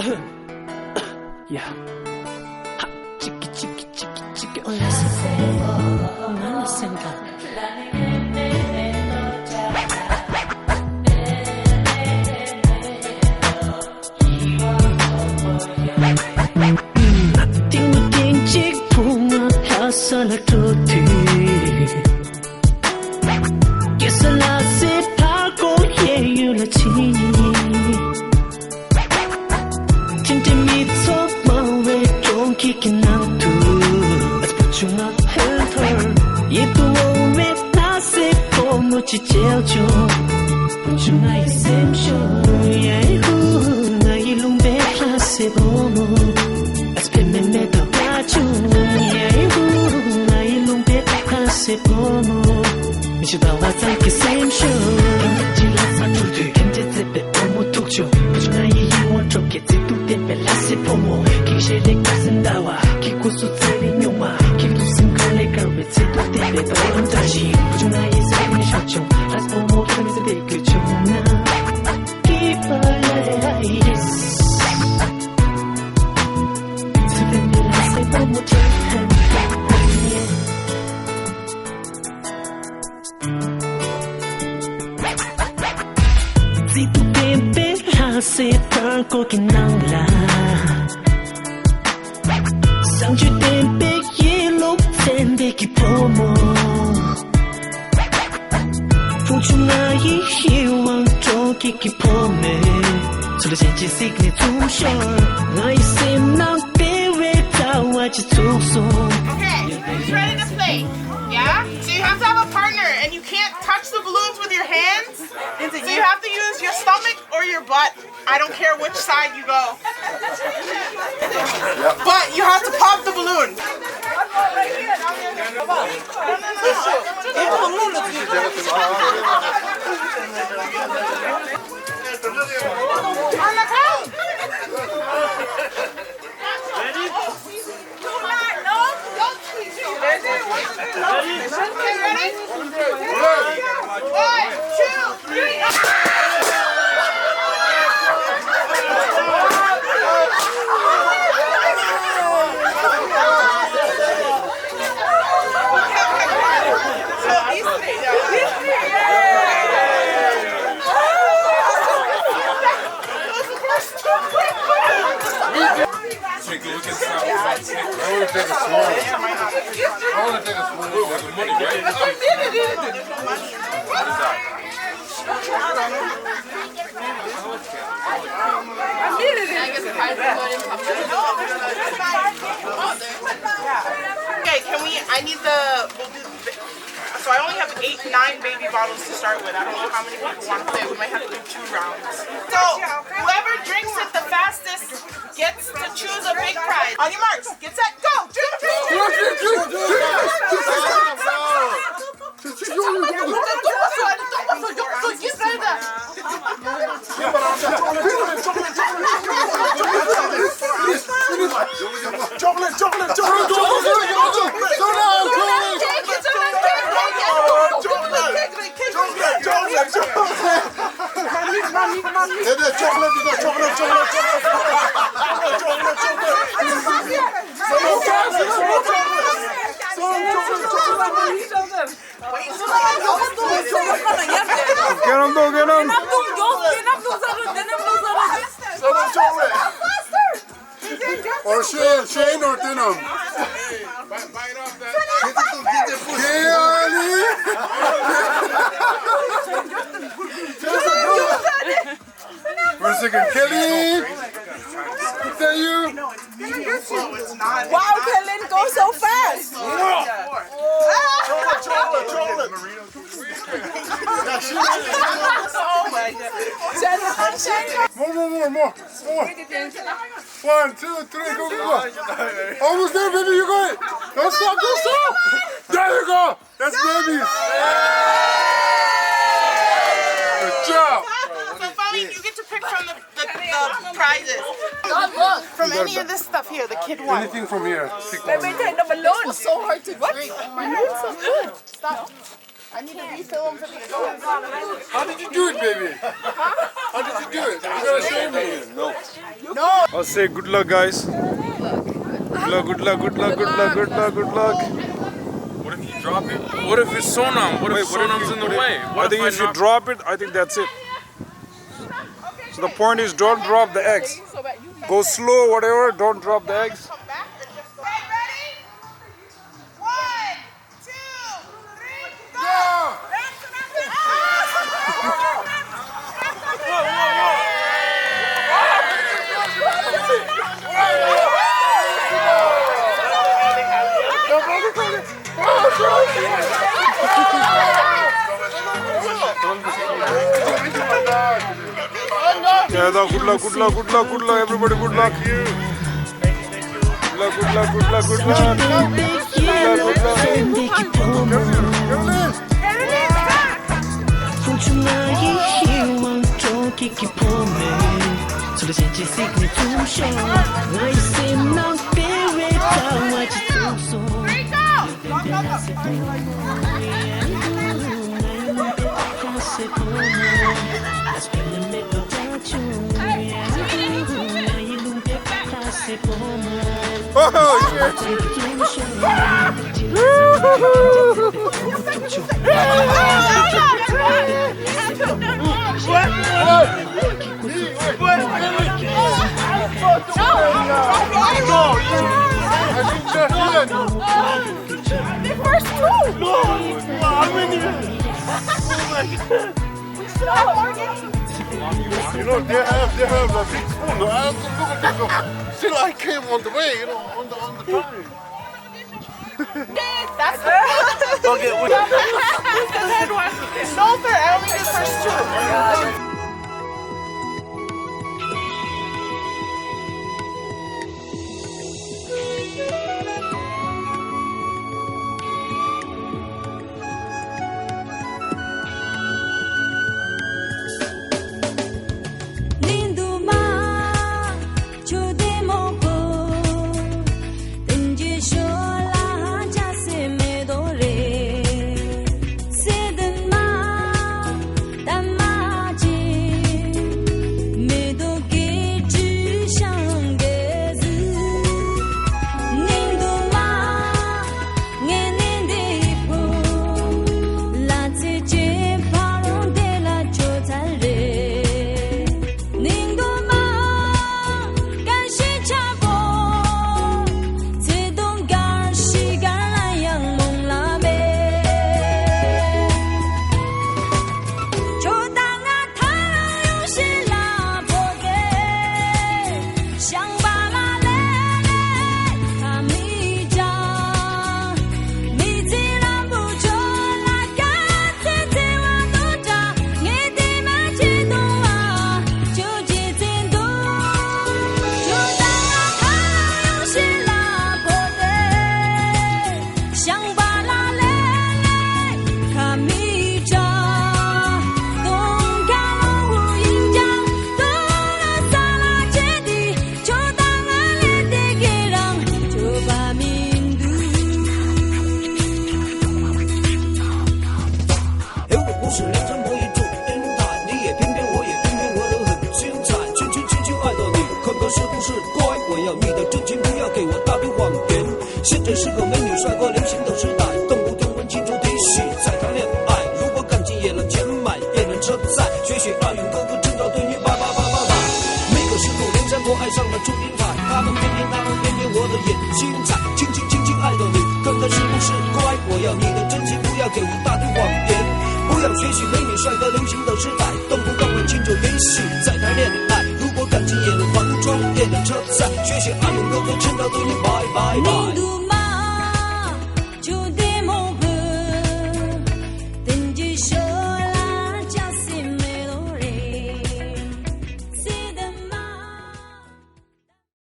Yeah. Chicky, chicky, chicky, chicky. Listen, Sala troti Kesala se pago ye yula chi Tinti mi talk my way don't kick it out too Let's put you up her Ye tu me na se como chi cheo jo Put you na same show Yeah hu na ilum be classe bomo Let's pay me da wachu Yeah hu Se como me chuta what's like the same show Jila sa tu kente tepe omo tukcho Pujuna yi won troke te tu tepe la se pomo Kishe le kasendawa Kikusu tsari nyoma Kitu singole karbe te tu tepe bayon tashi Pujuna yi sa ni shocho Las pomo kani se de kuchona Keep a yes Se vende la se pomo te Si tu bebe hace tanto que nangla Sanju tempe yellow tende ki pomo Fuchuna yi hiwan toki ki pome Solo senchi signe tumsho Nai sim nang bewe tawa chi tukso Okay, who's ready to play? Yeah? So you have to have a partner and you can't touch the balloons with your hands. So you have to use your stomach or your butt. I don't care which side you go. But you have to pop the balloon. On the count. Ready? No, don't squeeze. Ready? One, two, three. Take a look at some. I want to take a swirl. I want to take a swirl. There's money, right? What is that? Okay, can we? I need the. So I only have 8, 9 baby bottles to start with. I don't know how many people want to play. We might have to do 2 rounds. So whoever drinks it the fastest gets to choose a big prize. On your marks, get set, go! Get him. Or Shane or Dinham. Bite off that. We're second Kelly. Is that you? Wow, Kellen, go so fast! Oh my God. More. 1, 2, 3, go. Almost there, baby, you got it. Don't stop. There you go. That's babies. Good job. So finally, you get to pick from the prizes. From any of this stuff here, the kid one. Anything from here. Let me take the balloon. It's so hard to drink. Balloons are good. Stop. I need to refill them for the adults. How did you do it, baby? How did you do it? You gotta show me. No. I'll say good luck, guys. Good luck, good luck, good luck, good luck, good luck, good luck. What if you drop it? What if it's Sonam? What if Sonam's in the way? I think if you drop it, I think that's it. So the point is, don't drop the eggs. Go slow, whatever. Don't drop the eggs. Come back or just go. Okay, ready? 1, 2, 3, go! Yeah, good luck, good luck, good luck, good luck, everybody, good luck. Good luck, good luck, good luck, good luck. You know, they have a big spoon. I have to look at this. Still, I came on the way, you know, on the time. That's the okay, wait. No, sir, I only did first two.现在是个美女帅哥流行的时代，动不动问清楚底细再谈恋爱。如果感情也能钱买，也能车载，学学奥运哥哥证照对你叭叭叭叭叭。每个师傅连山坡爱上了祝英台，他们偏偏我的眼睛在，轻轻爱着你，看看是不是乖。我要你的真心，不要给我大堆谎言。不要学习美女帅哥流行的时代，动不动问清楚底细再谈恋爱。